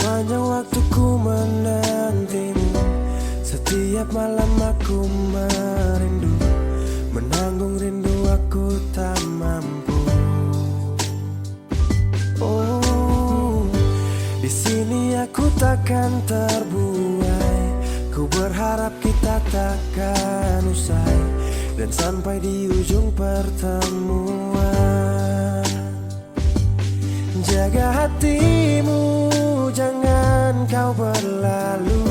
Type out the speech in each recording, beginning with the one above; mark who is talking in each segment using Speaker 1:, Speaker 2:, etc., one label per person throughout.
Speaker 1: Sepanjang waktuku menantimu, setiap malam aku merindu, menanggung rindu aku tak mampu. Oh, di sini aku takkan terbuai. Ku berharap kita takkan usai dan sampai di ujung pertemuan. Jaga hatimu, jangan kau berlalu,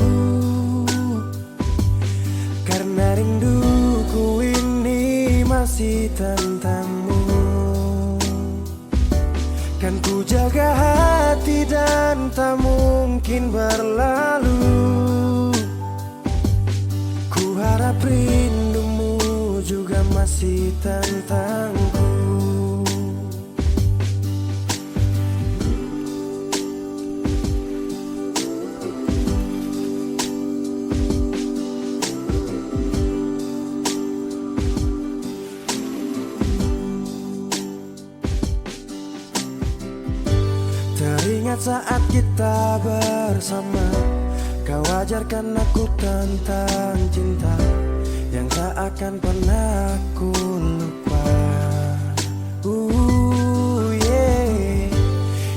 Speaker 1: karena rinduku ini masih tentangmu. Kan ku jaga hati dan tak mungkin berlalu. Ku harap rindumu juga masih tentangku. Teringat saat kita bersama, kau ajarkan aku tentang cinta yang tak akan pernah aku lupa. Yeah.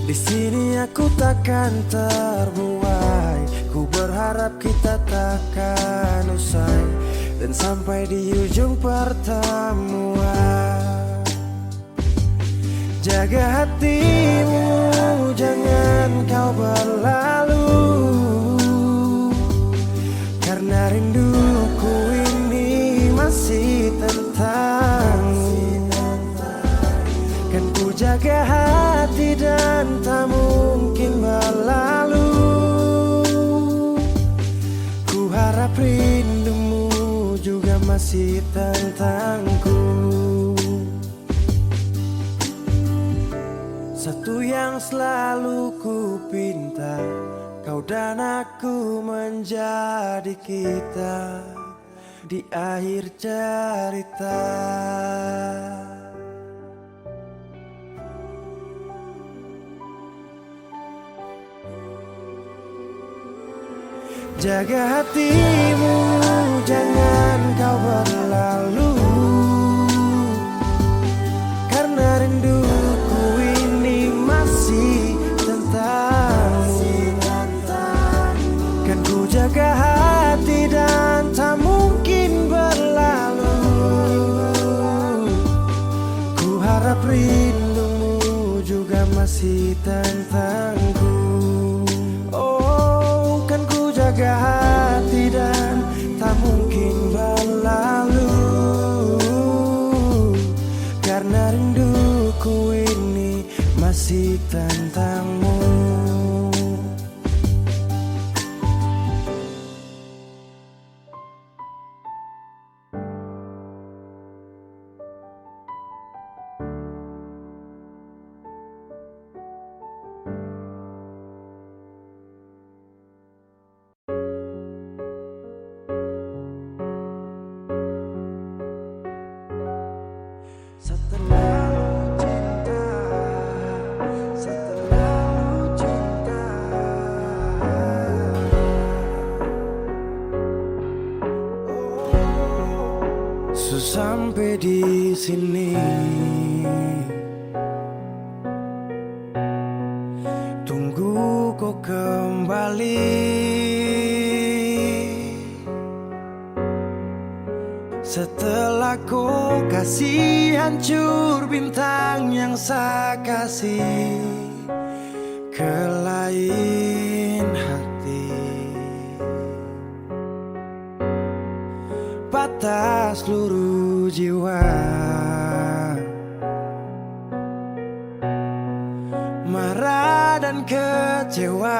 Speaker 1: Di sini aku takkan terbuai. Ku berharap kita takkan usai dan sampai di ujung pertemuan. Jaga hatimu, jangan kau berlalu, karena rinduku ini masih tentangmu. Kan ku jaga hati dan tak mungkin berlalu. Ku harap rindumu juga masih tentangku. Satu yang selalu ku pinta, kau dan aku menjadi kita di akhir cerita. Jaga hatimu, jangan kau berlalu, karena rinduku ini masih tentangmu. Kan ku jaga hati dan tak mungkin berlalu. Ku harap rindumu juga masih tentangku. Oh, kan ku jaga hati dan tak mungkin berlalu, karena rinduku ini masih tentangmu. Sampai di sini, tunggu kau kembali. Setelah kau kasih hancur bintang yang saya kasih ke lain hati, patah seluruh jiwa, marah dan kecewa.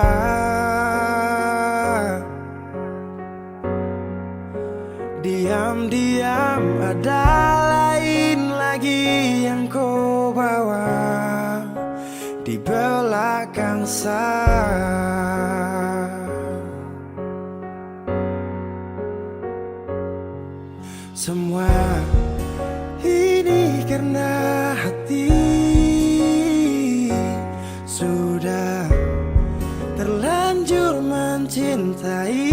Speaker 1: Diam-diam ada lain lagi yang kau bawa di belakang saya. Semua ini karena hati sudah terlanjur mencintai.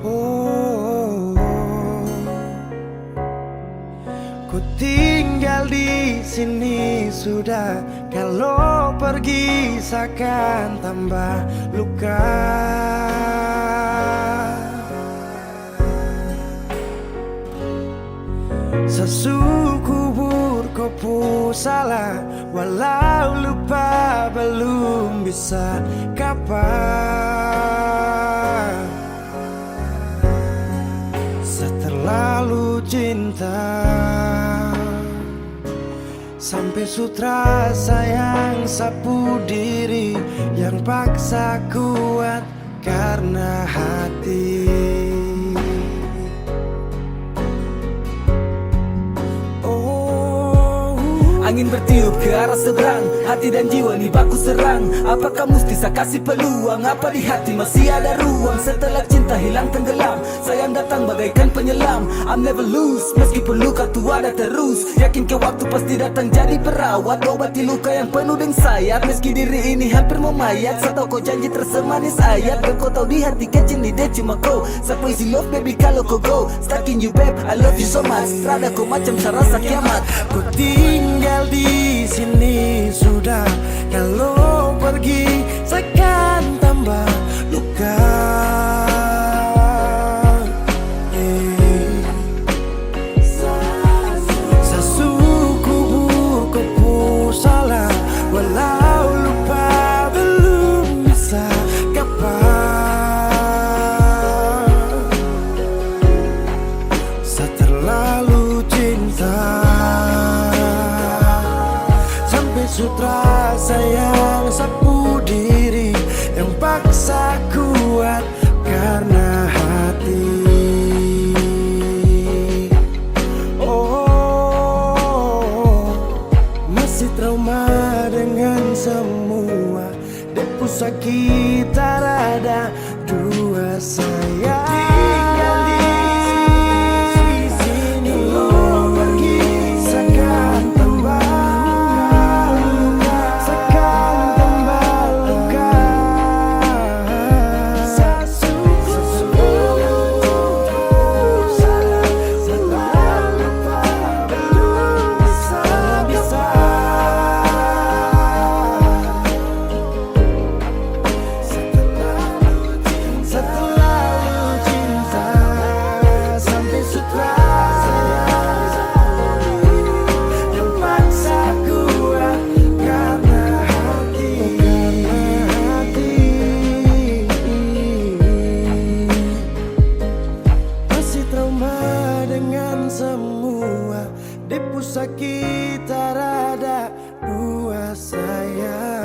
Speaker 1: Oh, ku tinggal di sini sudah, kalau pergi seakan tambah luka. Sesukubur kau salah, walau lupa belum bisa kapan. Seterlalu cinta sampai sutra sayang sapu diri yang paksa kuat karena hati.
Speaker 2: Angin bertiup ke arah seberang, hati dan jiwa nih baku serang. Apakah mesti saya kasih peluang? Apa di hati masih ada ruang? Setelah cinta hilang tenggelam, sayang datang bagaikan penyelam. I'm never lose, meskipun luka tu ada terus. Yakin ke waktu pasti datang jadi perawat, obati luka yang penuh dengan sayat. Meski diri ini hampir memayat, saya tahu kau janji tersemanis ayat. Dan kau tahu di hati kecil ni dia cuma kau. Siapa isi love baby kalau kau go. Stuck in you babe, I love you so much. Rada kau macam serasa kiamat.
Speaker 1: Ku tinggal di sini sudah, kalau pergi seakan tambah luka. Sesukubur kau salah, walau lupa belum bisa kapan. Seterlalu cinta sutra sayang sapu diri yang paksa kuat karena hati. Oh, masih trauma dengan semua depu sakit rada dua sayang. Tinggal di sini, kalau pergi seakan tambah. Semua depu sakit rada dua sayang.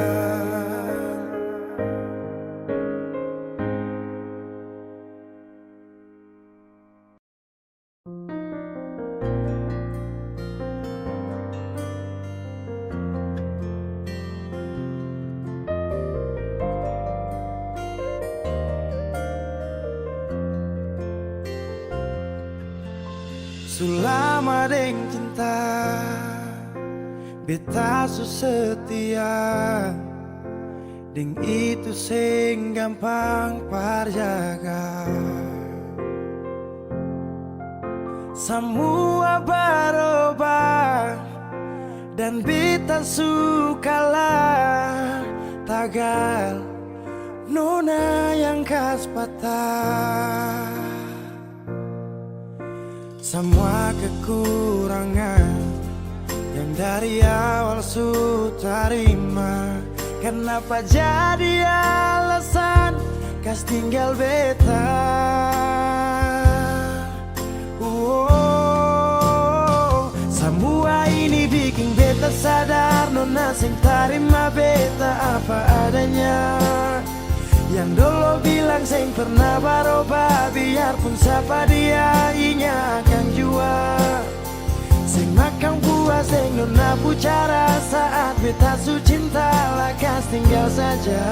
Speaker 1: Selama deng cinta beta su setia, deng itu sing gampang parjaga. Semua berubah dan beta sukalah tagal nona yang khas patah. Semua kekurangan yang dari awal su terima, kenapa jadi alasan kas tinggal beta? Semua ini bikin beta sadar nona sing terima beta apa adanya. Yang dulu bilang sing pernah berubah, biarpun siapa dia inya akan jua. Sing makan buah sing nona pucara, saat beta su cinta lakas tinggal saja.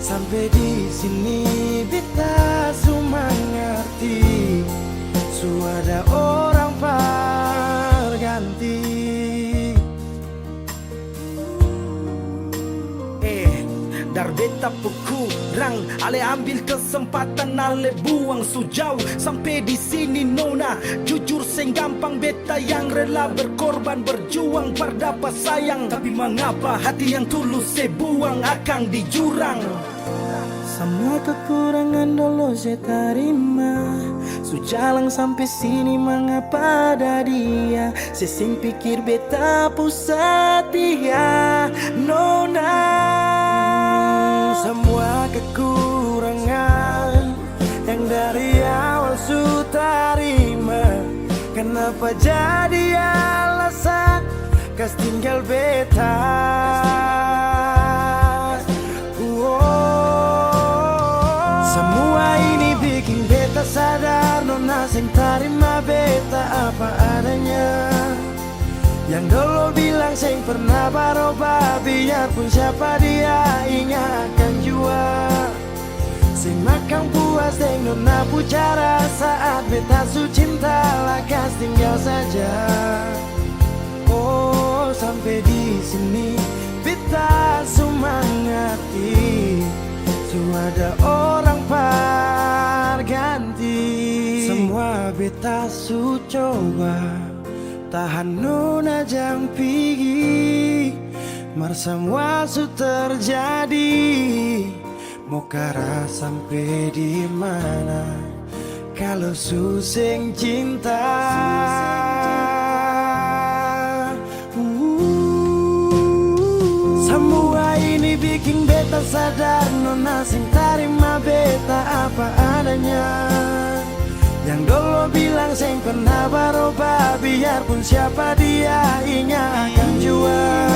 Speaker 1: Sampai di sini beta su mengerti, su ada orang perganti.
Speaker 2: sadar beta kurang. Ale ambil kesempatan, ale buang sujauh. Sampai di sini nona, jujur seng gampang beta yang rela berkorban berjuang berdapat sayang. Tapi mengapa hati yang tulus saya buang akang di jurang.
Speaker 1: Semua kekurangan dulu saya terima. Sujalang sampai sini mengapa ada dia. Saya sing pikir beta pusat dia nona. Semua kekurangan yang dari awal su terima. Kenapa jadi alasan kas tinggal beta. Semua ini bikin beta sadar nona sing tarima beta apa adanya. Yang dulu bilang sing pernah berubah, biarpun siapa dia ingatkan jua. Sing makan puas deng nona pucara saat beta su cinta lakas tinggal saja. Oh sampai di sini beta su mengerti. Ada orang ganti. Semua beta su coba tahan nona jang pigi. Mar semua su terjadi. Mau kara sampai di mana kalau su sing cinta. Semua ini bikin beta sadar nona sing tarima beta apa adanya. Yang dulu bilang sing pernah berubah, biarpun siapa dia ingatkan jua.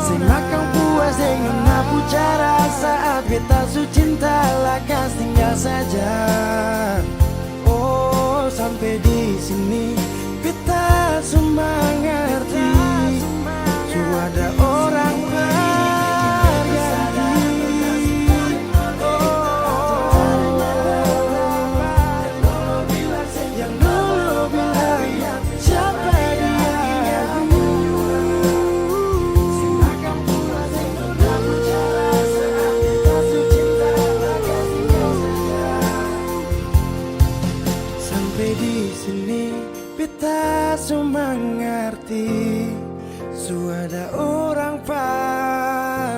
Speaker 1: Sing makan puas deng nona pucara saat beta su cinta lakas tinggal saja. Oh sampai di sini beta su mengerti. Su ada orang mengerti. Su ada orang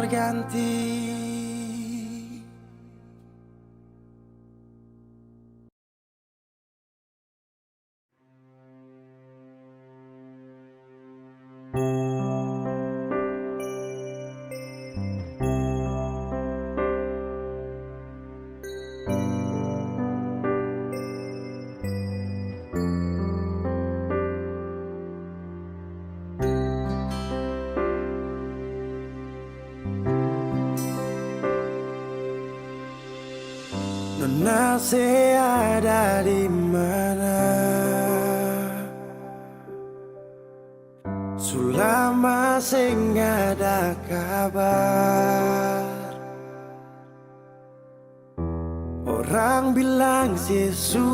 Speaker 1: ganti. Nona saya ada di mana? Sulama sing ada kabar. Orang bilang si Sulaeng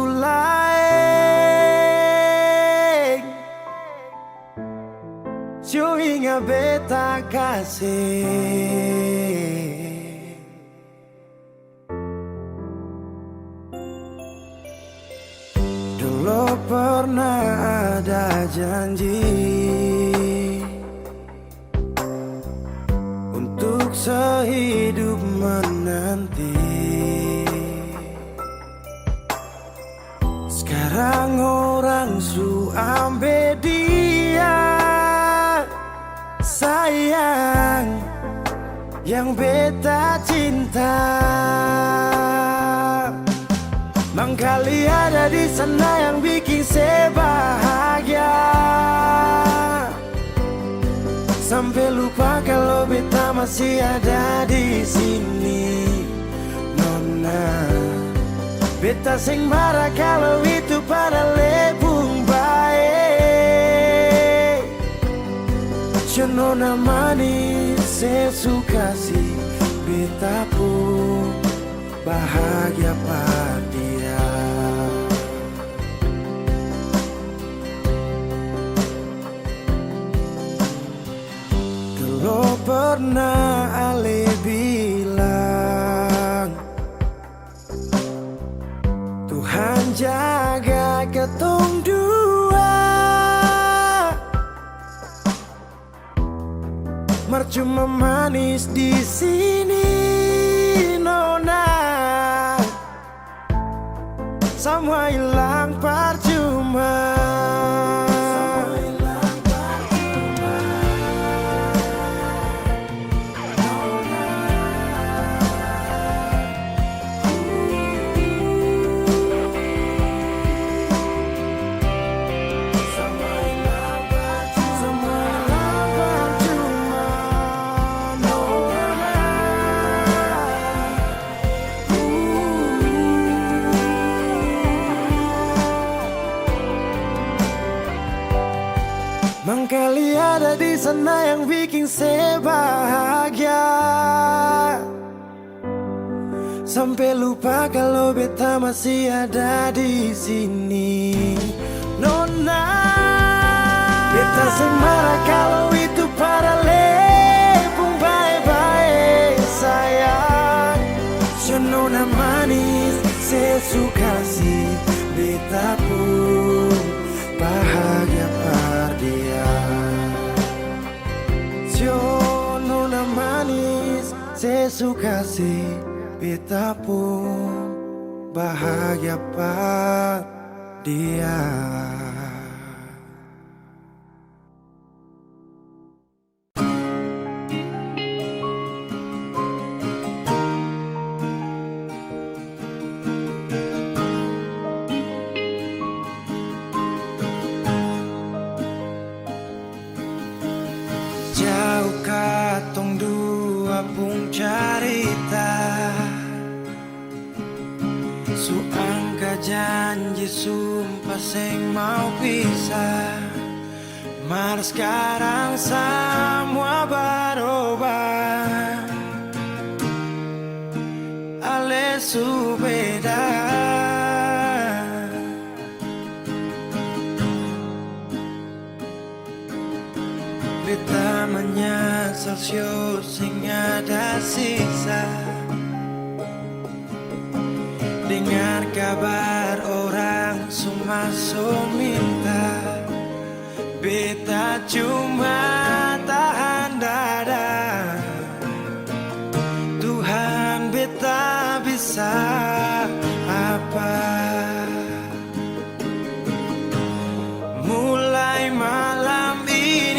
Speaker 1: Sio inga beta kasih. Pernah ada janji untuk sehidup menanti. Sekarang orang su ambil dia. Sayang yang beta cinta. Mangkali ada di sana yang bikin saya bahagia. Sampai lupa kalau beta masih ada di sini. Nona, beta sing marah kalau itu pada lebung baik. Nona manis saya suka sih. Beta pun bahagia pada dia. Kalau pernah ale bilang menjaga ketong dua. Percuma manis di sini, nona. Semua hilang percuma. Mangkali ada di sana yang bikin saya bahagia, sampai lupa kalau beta masih ada di sini, nona. Beta semarah kalau itu pada lepung bye-bye sayang. So nona manis, saya suka sih beta pun bahagia par dia. So nona manis, saya suka sih beta pun bahagia par dia. Jauh katong dua pun carita, su angka janji sumpah seng mau pisah. Mar sekarang semua berubah, ale su beda. Beta menyesal sio sing ada sisa. Dengar kabar orang semua minta, beta cuma tahan dada. Tuhan beta bisa apa? Mulai malam ini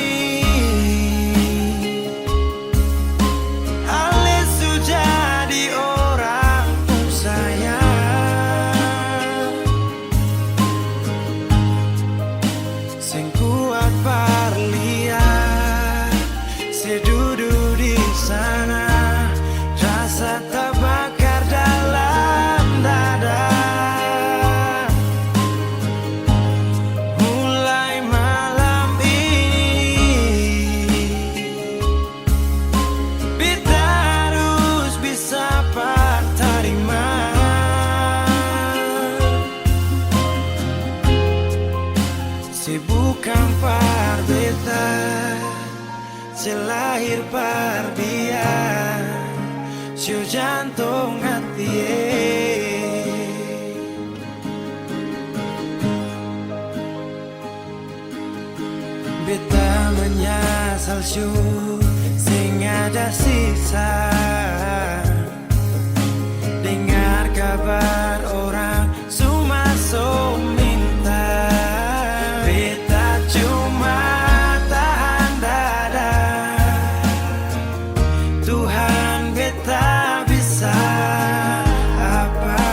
Speaker 1: bukan par beta, selahir par dia, sio jantung hati. Beta menyesal sio sing ada sisa. Dengar kabar orang semua minta, cuma tahan dada. Tuhan beta bisa apa?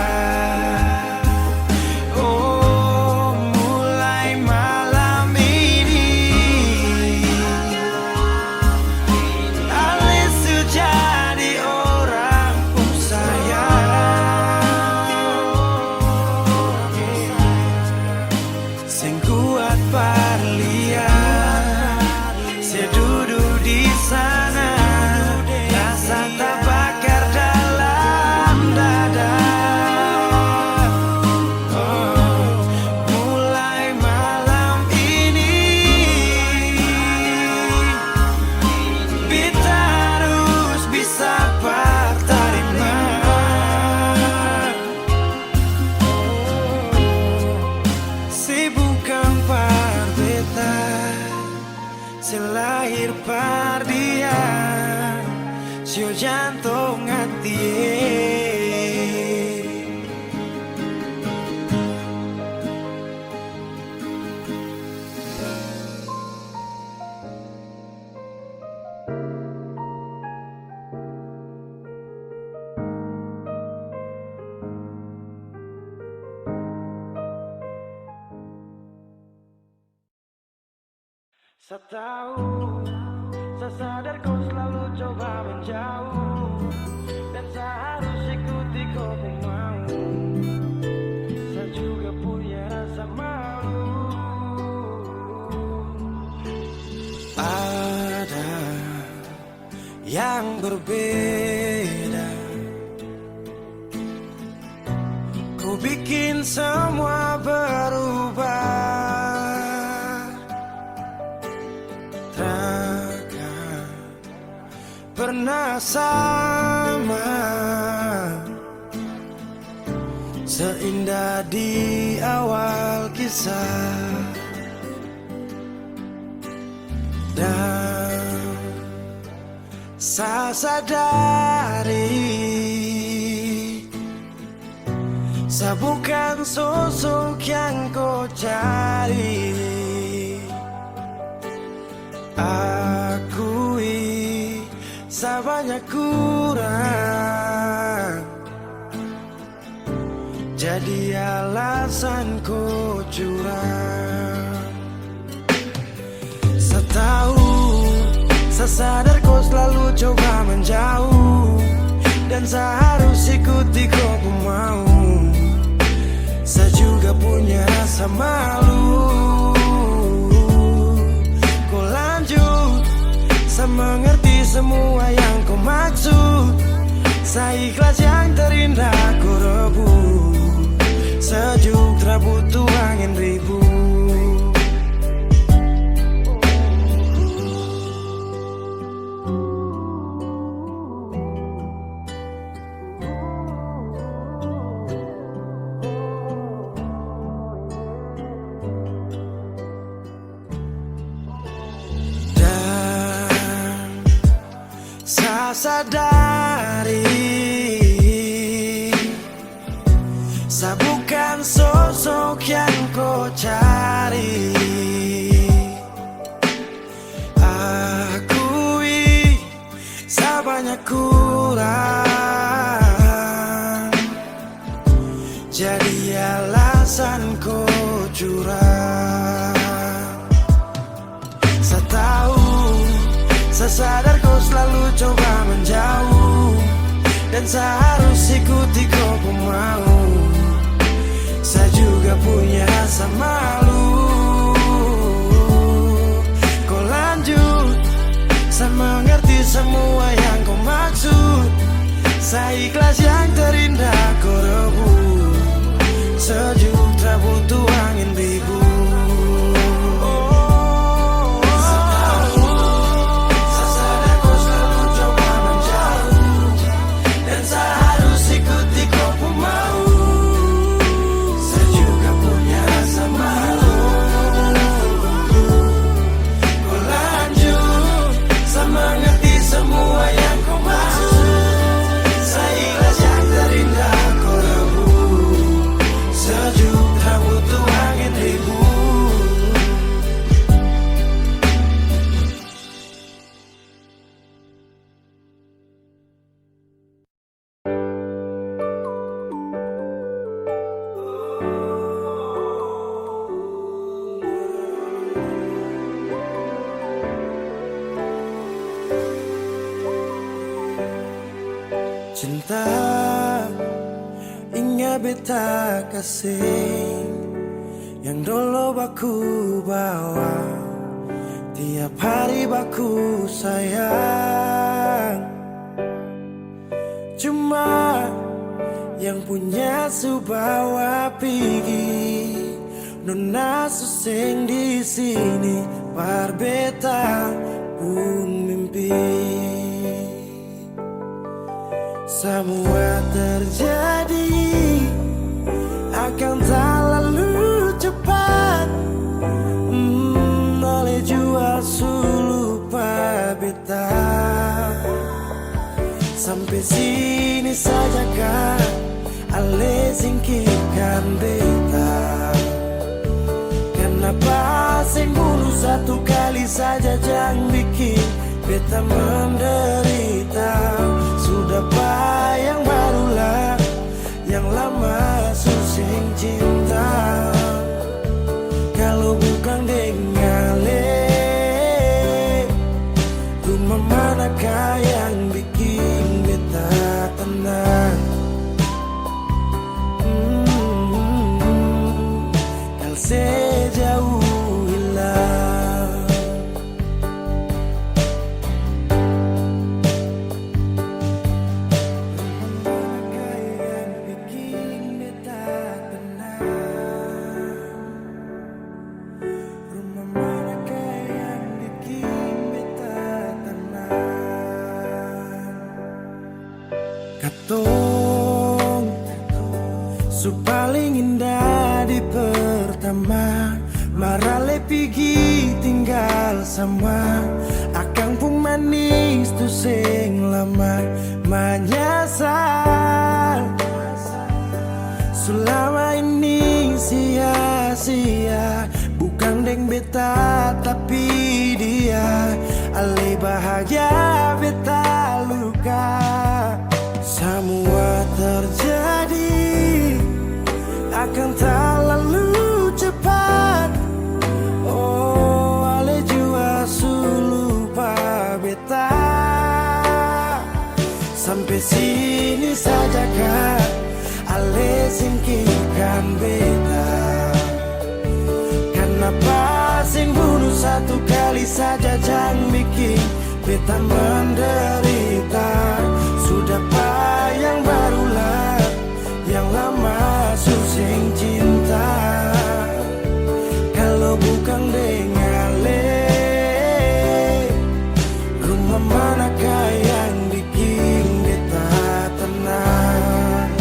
Speaker 1: Oh, mulai malam ini ale sudah rasio jantung hati. Saya tahu, saya sadar kau selalu coba menjauh, dan saya harus ikuti kau pun mau. Saya juga punya rasa malu. Ada yang berbeda, ku bikin semua berubah. Pernah sama, seindah di awal kisah, dan saya sadari saya bukan sosok yang kau cari. Akui saya banyak kurang, jadi alasan kau curang. Saya tahu, saya sadar kau selalu coba menjauh, dan saya harus ikuti kau pun mau. Saya juga punya rasa malu. Kau lanjut, saya mengerti semua yang kau maksud. Saya ikhlas yang terindah kau rebut. Sejuk tak butuh angin ribut. Saya sadari saya bukan sosok yang kau cari. Akui saya banyak kurang, jadi alasan kau curang. Saya tahu, saya sadar kau selalu coba menjauh, dan saya harus ikuti kau pun mau. Saya juga punya rasa malu. Kau lanjut, saya mengerti semua yang kau maksud. Saya ikhlas yang terindah kau rebut. Sejuk tak butuh angin ribut. Cinta ingat beta kasih yang dulu baku bawa, tiap hari baku sayang. Cuma yang punya subawa pergi, nona suseng di sini, par beta pun mimpi. Semua terjadi akan tak lalu cepat, oleh jual sulupa beta. Sampai sini saja kah Ale singkirkan beta? Kenapa sing bunuh satu kali saja jangan bikin beta menderita? Sudah bayang barulah yang lama susing cinta. Kalau bukan dengan rumah manakah yang bikin beta tenang? Kalau sejauh hilang, rumah manakah yang bikin beta tenang? Rumah manakah yang bikin beta tenang? Katong su paling indah di pertama, marale pigi tinggal sama akang pun manis tu sing lama menyasar. Selama ini sia-sia, bukan deng beta tapi dia. Ale bahagia beta luka. Semua terjadi akan tak lalu cepat. Oh, ale jua lupa beta. Sampai sini saja kah Ale singkirkan beta? Kenapa sing bunuh satu kali saja jangan bikin beta menderita? Sudah payang barulah yang lama susing cinta. Kalau bukan dengan rumah manakah yang bikin beta tenang?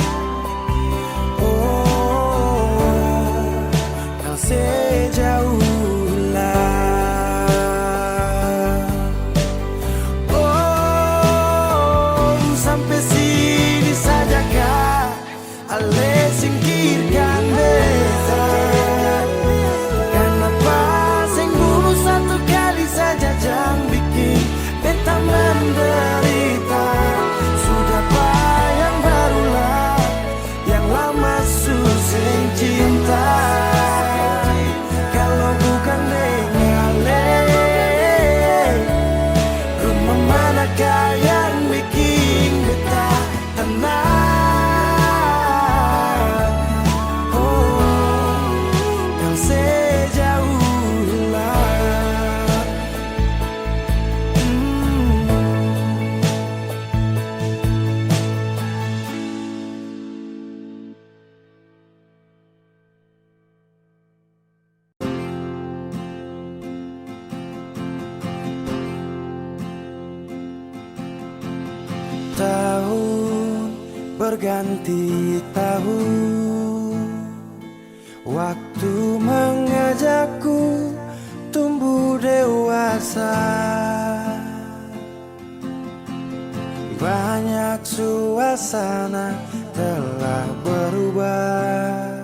Speaker 1: Oh, kalau sejauh hilang. Oh, sampai sini saja kah Ale singkirkan beta? Kenapa sing bunuh satu kali saja jangan bikin beta menderita? Sudah bayang barulah yang lama susing cinta. Kalau bukan dengan rumah manakah yang bikin beta tenang? Tahun berganti tahun, waktu mengajakku tumbuh dewasa. Banyak suasana telah berubah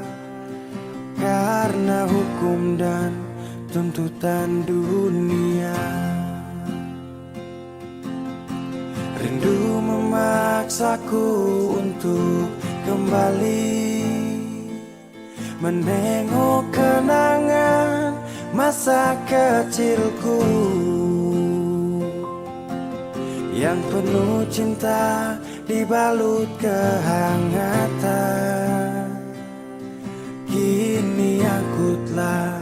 Speaker 1: karena hukum dan tuntutan dunia. Rindu memaksaku untuk kembali menengok kenangan masa kecilku yang penuh cinta dibalut kehangatan. Kini aku telah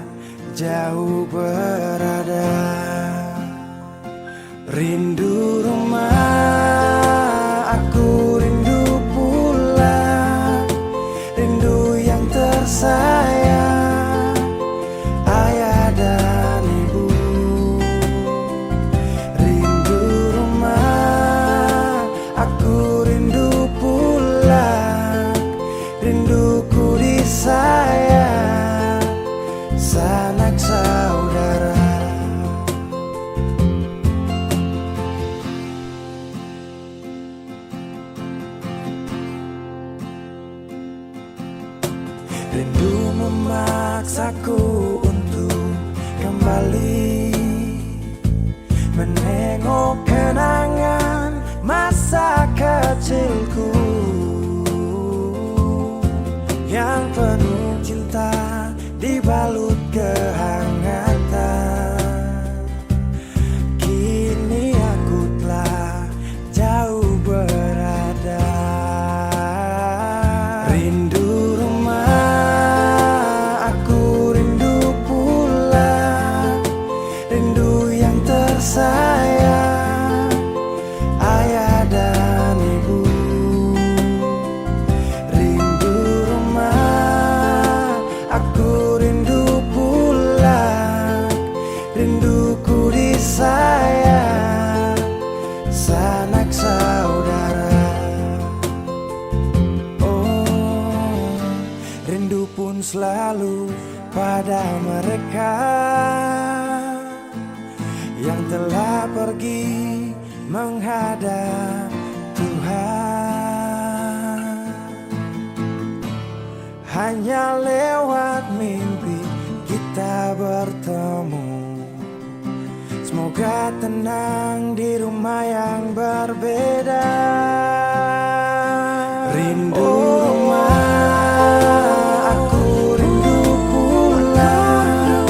Speaker 1: jauh berada. Rindu rumah, aku rindu pulang, rindu yang tersayang, ayah dan ibu. Rindu rumah, aku rindu pulang, rinduku disayang, sanak saudara. Rindu memaksaku untuk kembali menengok kenangan masa kecilku yang penuh cinta dibalut kehangatan. Kini aku telah jauh berada. Rindu rumah, aku rindu pulang. Rindu yang tersayang, ayah dan ibu. Rindu rumah, aku rindu pulang. Rinduku disayang, sanak saudara. Oh, rindu pun selalu pada mereka yang telah pergi menghadap Tuhan. Hanya lewat mimpi kita bertemu. Semoga tenang di rumah yang berbeda. Rindu rumah, aku rindu pulang.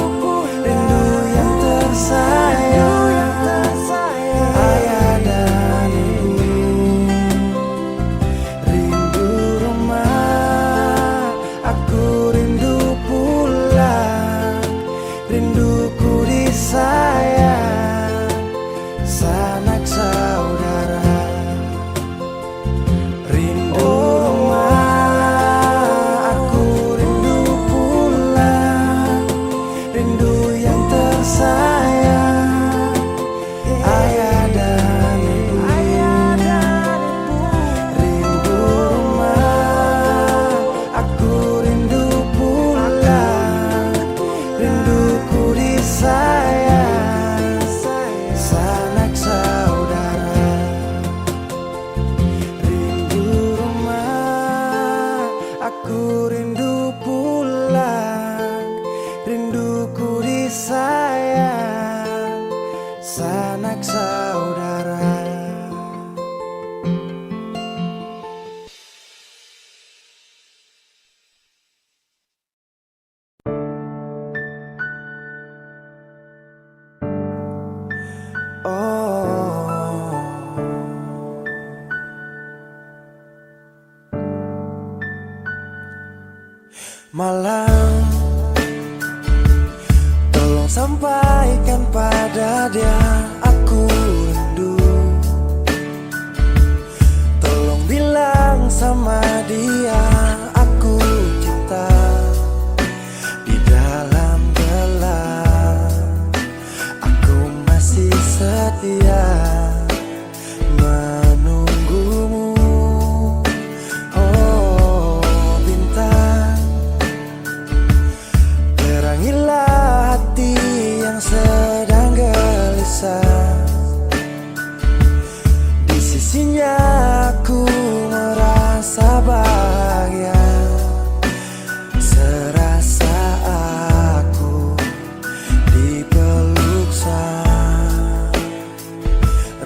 Speaker 1: Rindu yang tersayang, ayah dan ibu. Rindu rumah, aku rindu pulang. Rinduku disayang, sanak saudara. Rindu rumah, aku rindu pulang. Rindu yang tersayang, ayah dan ibu. Rindu rumah, aku rindu pulang. Rinduku disayang, sanak saudara. Rindu rumah, aku rindu pulang. Rinduku disayang, sanak saudara. Oh, malam, tolong sampaikan pada dia aku rindu. Tolong bilang sama dia aku cinta. Di dalam gelap aku masih setia menunggumu. Oh bintang, terangilah hati yang sedang gelisah. Di sisinya aku merasa bahagia. Serasa aku dipeluk sang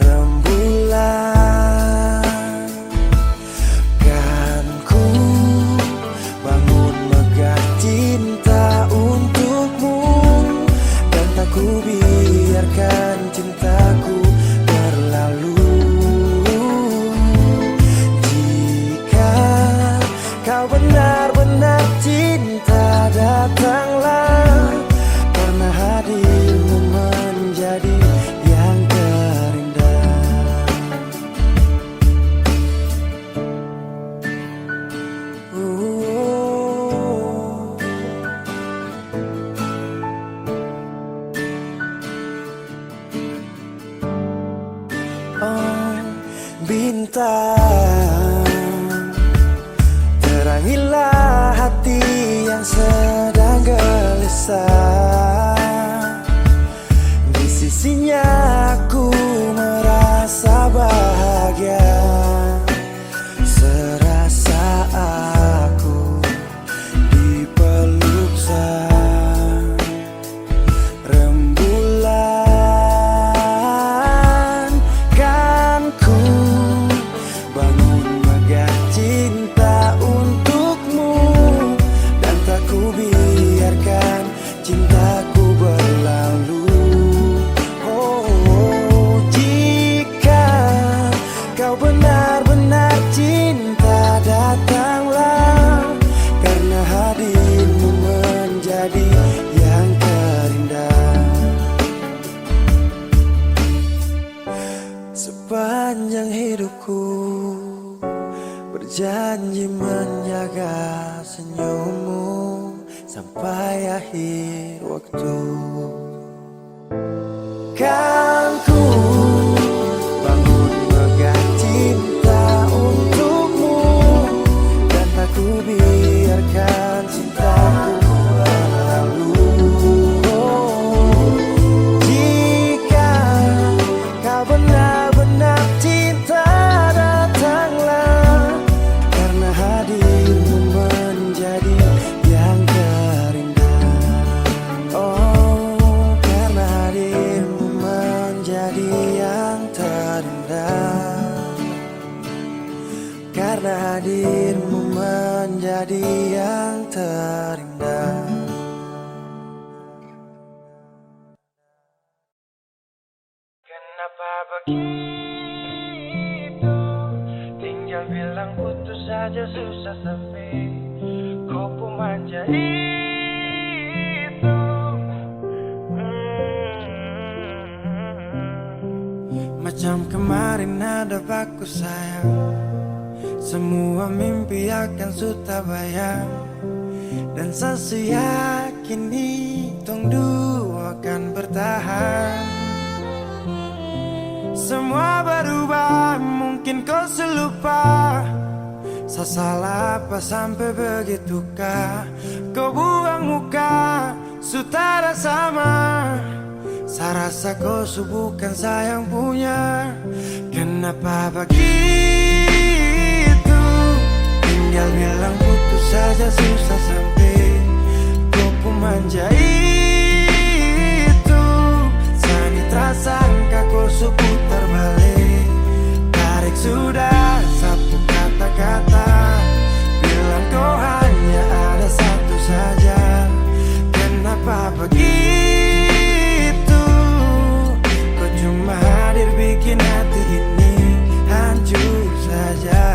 Speaker 1: rembulan. Kan ku bangun megah cinta untukmu, dan tak ku biarkan cintaku berlalu. Jika kau benar-benar cinta, datanglah, karena hadirmu menjadi yang terindah. Oh, bintang, terangilah hati yang sedang gelisah. Di sisinya aku merasa bahagia. Serasa aku dipeluk benar-benar cinta datanglah, karena hadirmu menjadi yang terindah. Sepanjang hidupku berjanji menjaga senyummu sampai akhir waktu. Kan ku bangun megah cinta untukmu, dan tak ku biarkan cintaku berlalu. Jika kau benar-benar cinta datanglah, karena hadirmu menjadi yang terindah. Oh, karena hadirmu menjadi yang terindah, karena hadirmu menjadi yang terindah. Kenapa begitu? Tinggal bilang putus saja susah sampai kau pun manja itu. Macam kemarin ada baku sayang, semua mimpi akan suta bayang, dan saya yakin tong dua akan bertahan. Semua berubah, mungkin kau selupa. Saya salah apa sampai begitukah? Kau buang muka, sutara sama. Saya rasa kau bukan sayang punya. Kenapa begitu? Tinggal bilang putus saja susah sampai kau pun manja itu. Sani tak sangka kau putar balik, tarik sudah sapu kata-kata, bilang kau hanya ada satu saja. Kenapa begitu? Kau cuma hadir bikin hati ini hancur saja.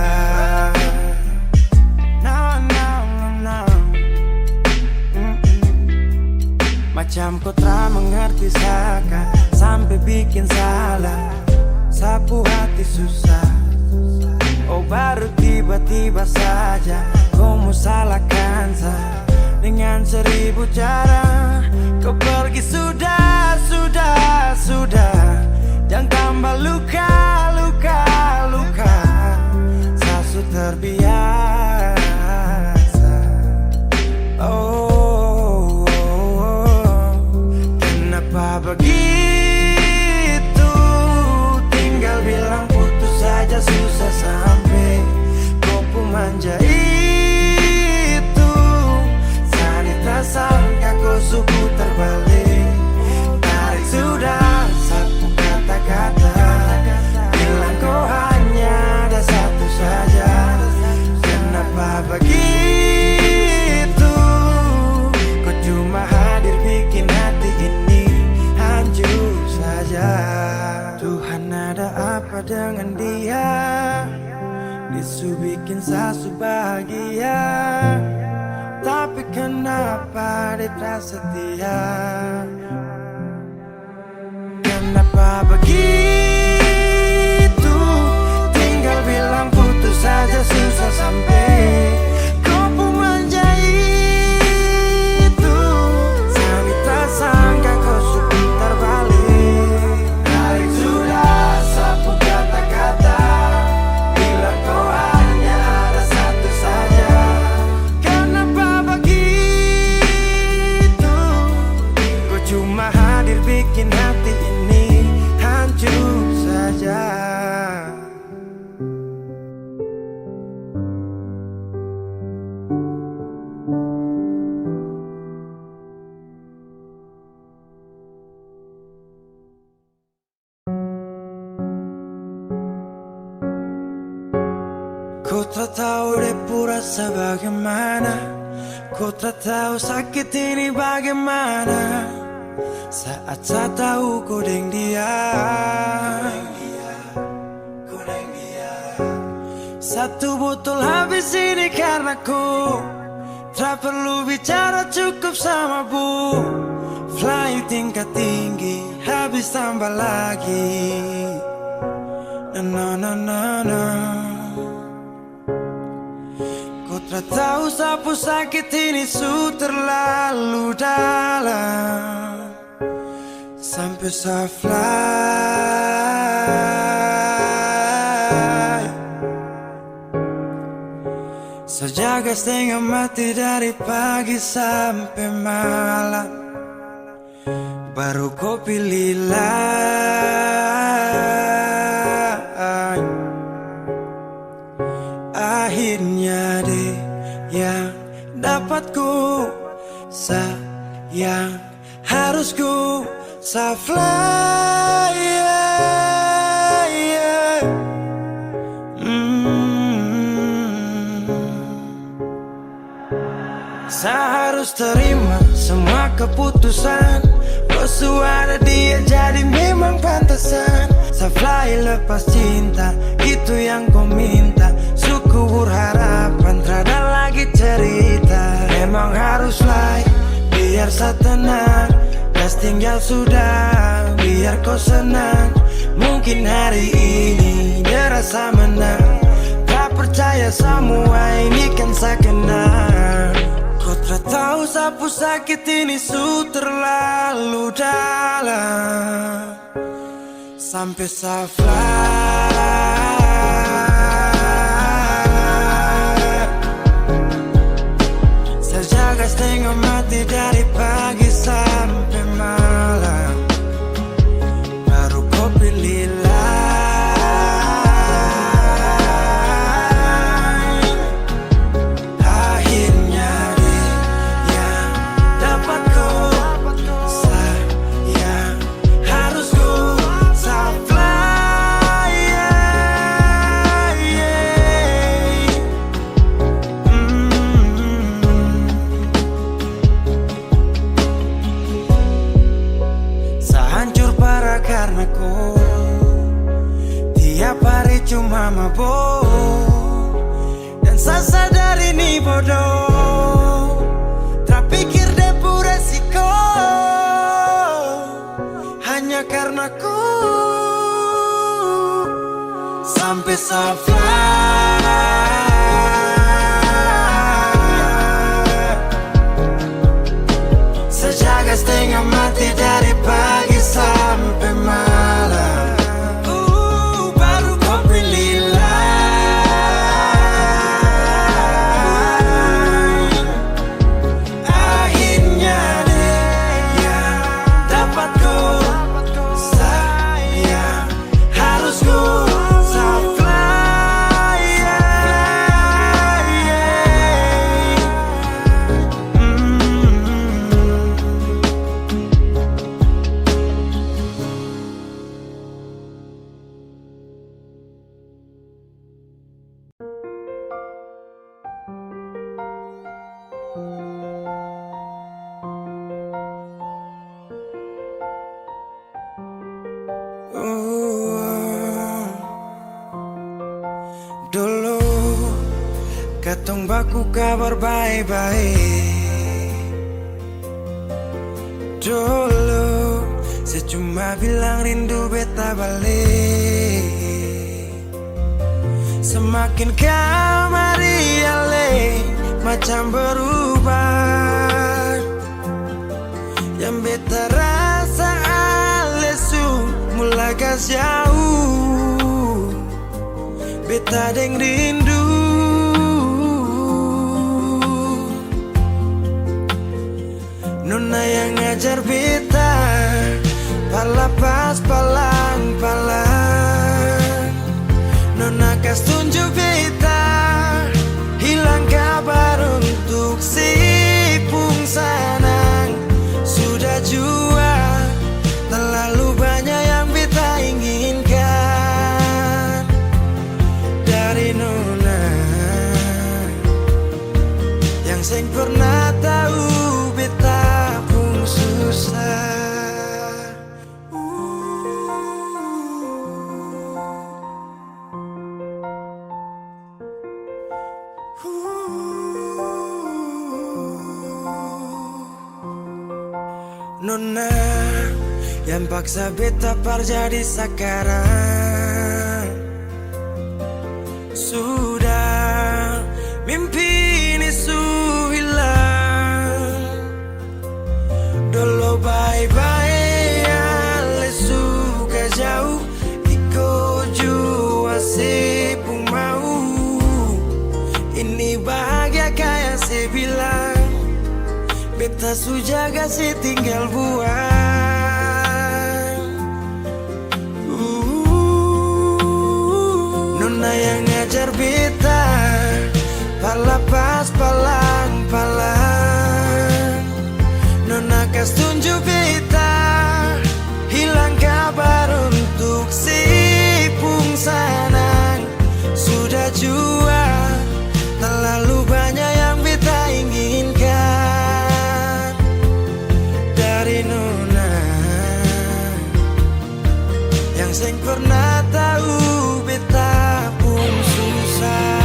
Speaker 1: Macam kau tak mengerti saka, sampai bikin salah, sapu hati susah. Oh baru tiba-tiba saja kau mau salahkan saya dengan 1000 cara. Kau pergi sudah, sudah, sudah. Jangan tambah luka, luka, luka. Saya sudah terbiasa. Oh, kenapa begitu? Tinggal bilang putus saja susah sampai kau pun manja itu. Sani tak sangka kau putar balik, tarik sudah sapu kata-kata, bilang kau hanya ada satu saja. Kenapa begitu? Kau cuma hadir bikin hati ini hancur saja. Tuhan ada apa dengan dia? Disu bikin sasu bahagia, tapi kenapa dia tak setia? Kenapa begitu? Tinggal bilang putus saja susah sampai kau pun manja itu. Sani tak sangka kau putar balik, tarik sudah sapu kata-kata, bilang kau hanya ada satu saja. Kenapa begitu? Kau cuma hadir bikin hati ini hancur saja. Ku tak tahu depu rasa bagaimana, ku tak tahu sakit ini bagaimana. Saat saya tahu ku deng dia, Satu botol habis ini karena ku tak perlu bicara, cukup sama bu. Fly tingkat tinggi, habis tambah lagi. Na na na na. Ku tak tahu sapu sakit ini su terlalu dalam, sampai saya fly. Sejaga setengah mati dari pagi sampai malam, baru kau pilih lain. Akhirnya deh yang dapat ku sayang, harus ku fly, yeah, yeah. Saya harus terima semua keputusan. Kau ada dia jadi memang pantasan. Saya fly lepas cinta, itu yang kau minta. Syukur harapan, terada lagi cerita. Memang harus fly, biar saya tenang. Gas tinggal sudah, biar kau senang. Mungkin hari ini dia rasa menang. Tak percaya semua ini kan saya kenal. Kau tak tahu sapu sakit ini su terlalu dalam, sampai saya fly. Saya jaga setengah mati dari pagi sampai malam, baru kau pilih lain. Akhirnya dia yang dapat kau sayang, harus kau fly, yeah, yeah. Saya hancur parah karena kau tiap hari cuma mabuk, dan saya sadar ini bodoh. Tak pikir depu resiko hanya karena ku, sampai saya fly. Sejaga setengah mati dari pagi sampai malam, baru kau pilih lain. Akhirnya dia yang dapat kau sayang, harus kau fly, yeah, yeah. Dulu katong baku kabar baik-baik. Dulu saya cuma bilang rindu beta balik. Semakin kamari ale macam berubah, yang beta rasa alesu mulai gas jauh. Beta deng rindu, nona yang ngajar beta palapas palang-palang. Nona kas tunjuk beta hilang kabar untuk si pungsanang. Sudah jua terlalu banyak yang beta inginkan dari nona, yang seng pernah tahu beta pun susah. Nona yang paksa beta par jadi sekarang. Sudah mimpi ini su hilang. Dulu bye-bye ale suka jauh. Iko jua sepung mau. Ini bahagia kayak saya bilang. Beta su jaga si tinggal buang. Nona yang ngajar beta pala pas palang-palang. Nona kas tunjuk beta hilang kabar untuk si pungsanang. Sudah jua terlalu banyak yang beta inginkan dari Nona yang seng pernah tahu beta pun susah.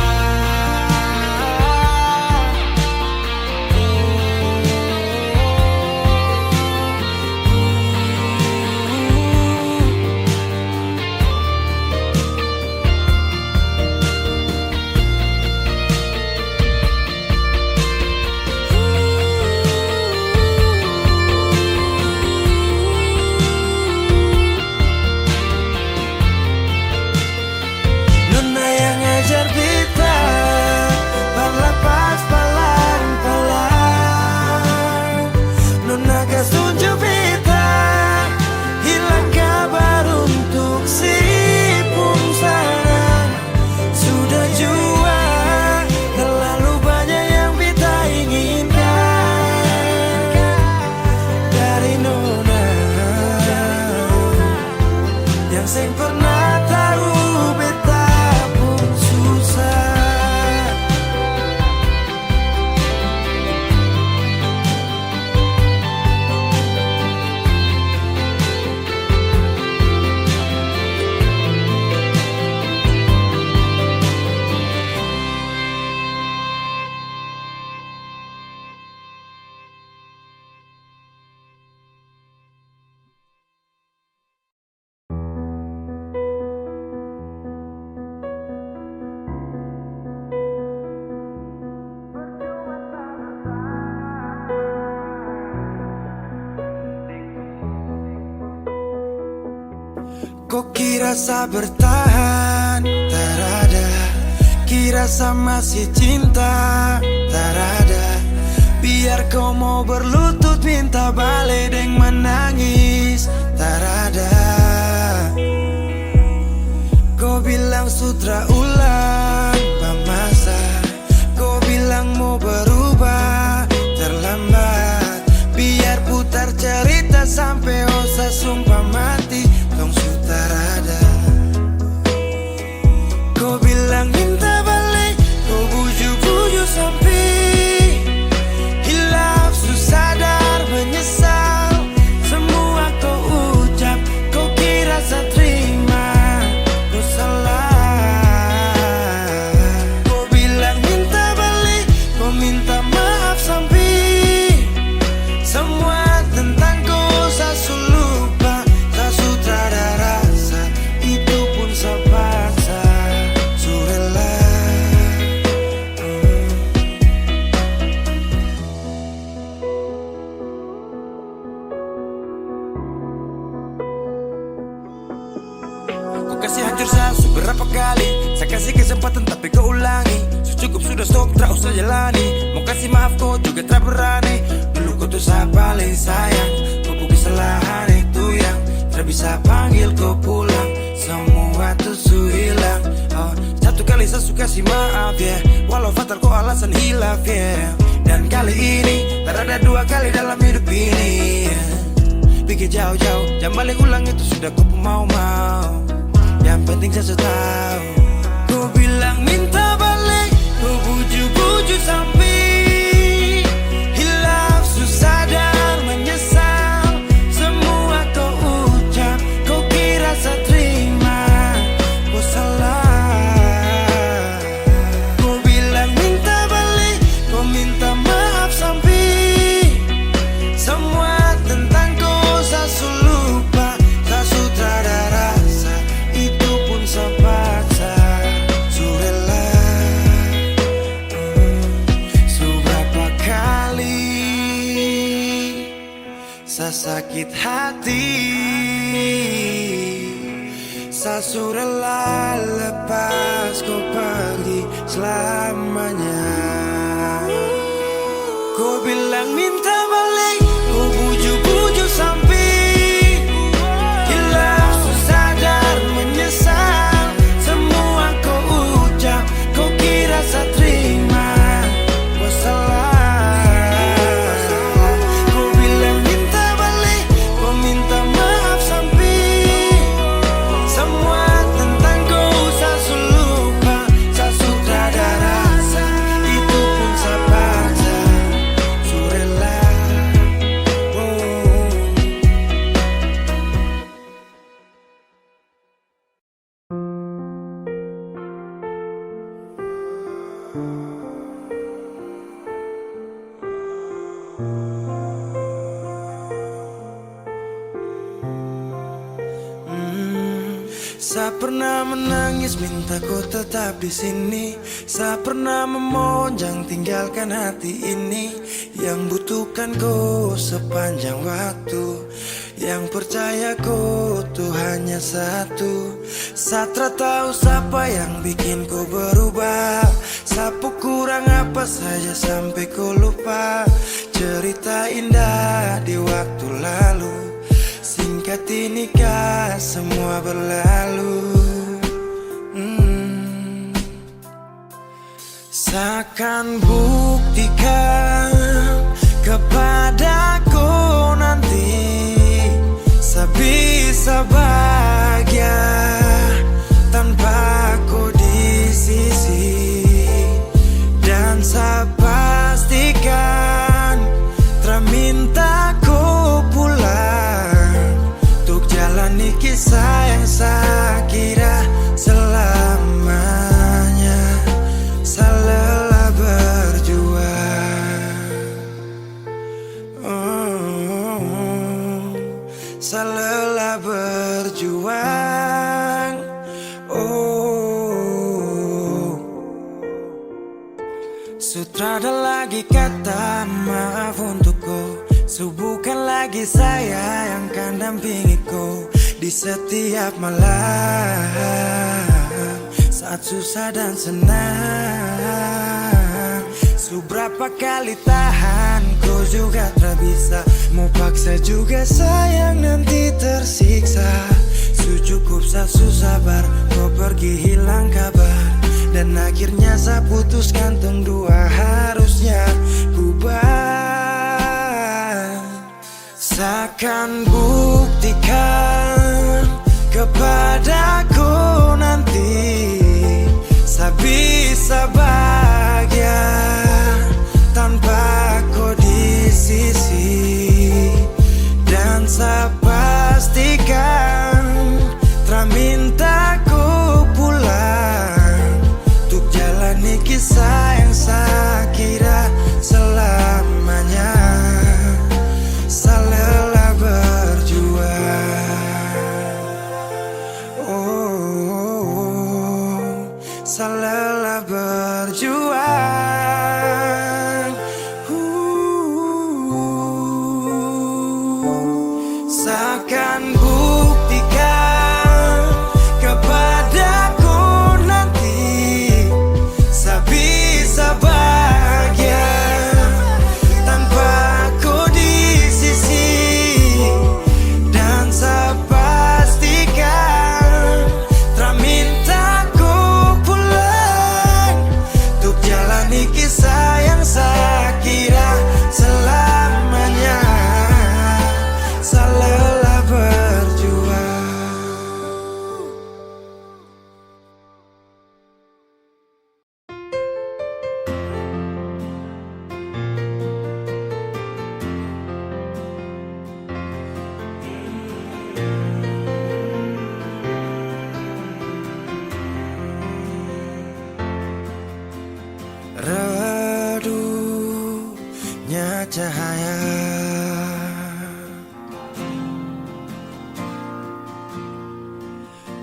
Speaker 1: Sing pernah tahu beta pun susah. Kok kira sa bertahan? Tarada. Kira sa masih cinta? Tarada. Biar kau mau berlutut minta balik deng menangis. Tarada. Kau bilang sutra ulang pamasa. Kau bilang mau berubah terlambat. Biar putar cerita sampai osa sumpah mati. Tong sutarada. Kau bilang minta balik, kau bujuk-bujuk sampai hilaf susah sadar menyesal. Semua kau ucap, kau kira saya terima. Kau salah. Kau bilang minta balik, kau minta maaf sampai semua tentang kau saya lupa. Kasih hancur saya beberapa kali. Saya kasih kesempatan tapi kau ulangi. Cukup sudah stop, tak usah jalani. Mau kasih maaf kau juga tak berani. Dulu kau tuh saya paling sayang. Kau bukan kesalahan itu yang tak bisa panggil kau pulang. Semua tuh su hilang. Satu kali saya suka kasih maaf ya, walau fatal kau alasan hilaf ya. Dan kali ini tak ada dua kali dalam hidup ini ya. Pikir jauh-jauh, jangan balik ulang itu sudah kau mau-mau. Yang penting saya tahu. Kau bilang minta balik, kau bujuk-bujuk sampai hilaf susah dan menyesal. Semua kau ucap, kau kira saya terima. Kau salah. Kau bilang minta balik, kau minta maaf sampai semua tentang sakit hati. Saya rela lepas kau pergi selamanya. Kau bilang minta balik, kau bujuk-bujuk sampai hilang susah dan menyesal. Semua kau ucap, kau kira saya terima. Kau salah. Kau bilang minta balik, kau minta maaf sampai semua tentang kau saya lupa. Saya sudah ada rasa, itu pun saya paksa. Surela, saya pernah menangis minta kau tetap di sini. Saya pernah memonjang tinggalkan hati ini yang butuhkan kau sepanjang waktu. Yang percaya kau tuh hanya satu. Saya tak tahu siapa yang bikin kau berubah. Siapa kurang apa saja sampai kau lupa cerita indah di waktu lalu. Singkat ini kah semua berlalu. Seakan buktikan kepadaku nanti saya bisa bahagia tanpa kau di sisi. Dan saya pastikan terminta kau pulang untuk jalani kisah yang saya kira selamanya. Saya lelah berjuang, saya lelah berjuang. Sutrada lagi kata maaf untukku. Bukan lagi saya yang akan dampingi kau di setiap malam saat susah dan senang. Seberapa kali tahan kau juga tak bisa. Mau paksa juga sayang nanti tersiksa. Cukup saya sabar kau pergi hilang kabar. Dan akhirnya saya putuskan tong dua harusnya bubar. Seakan buktikan kepadaku nanti saya bisa bahagia tanpa kau di sisi. Dan saya pastikan terminta kau pulang untuk jalani kisah yang saya kira selamanya. Saya lelah berjuang, saya lelah berjuang. Seakan buktikan kepadaku nanti saya bisa bahagia tanpa kau di sisi. Dan saya pastikan terminta kau pulang untuk jalani kisah yang saya kira selamanya. Saya lelah berjuang. Redupnya cahaya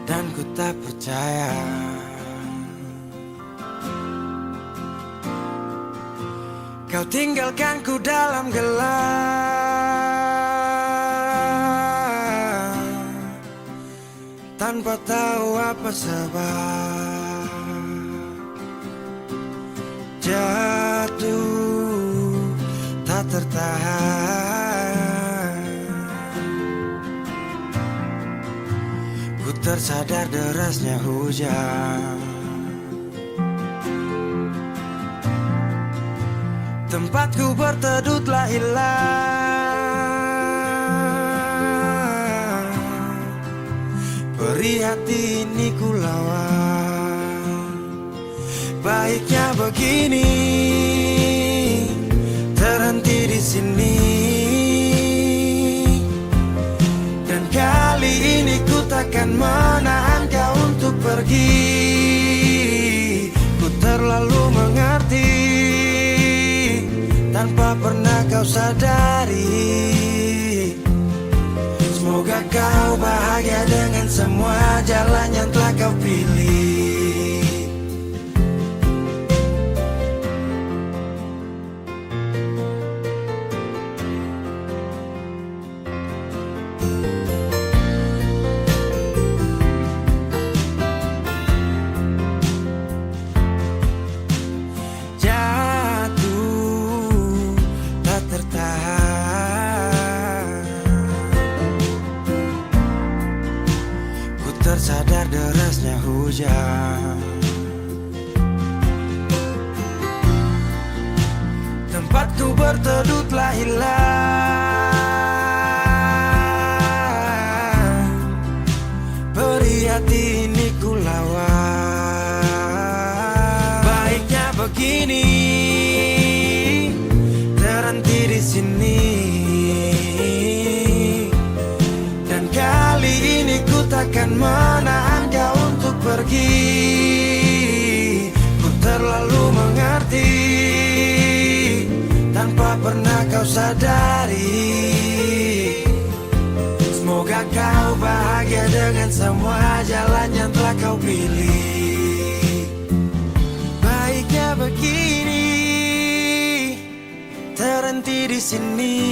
Speaker 1: dan ku tak percaya kau tinggalkanku dalam gelap. tanpa tahu apa sebab jatuh tak tertahan. Ku tersadar derasnya hujan, tempatku berteduh telah hilang. Beri hati ini ku lawan. Baiknya begini, terhenti di sini. Dan kali ini ku takkan menahan kau untuk pergi. Ku terlalu mengerti tanpa pernah kau sadari. Semoga kau bahagia dengan semua jalan yang telah kau pilih. Jatuh tak tertahan. Ku tersadar derasnya hujan, tempatku berteduh telah hilang. Beri hati ini ku lawan. Baiknya begini, terhenti di sini. Dan kali ini ku takkan menahan kau untuk pergi. Ku terlalu mengerti tanpa pernah kau sadari. Semoga kau bahagia dengan semua jalan yang telah kau pilih. Baiknya begini, terhenti di sini.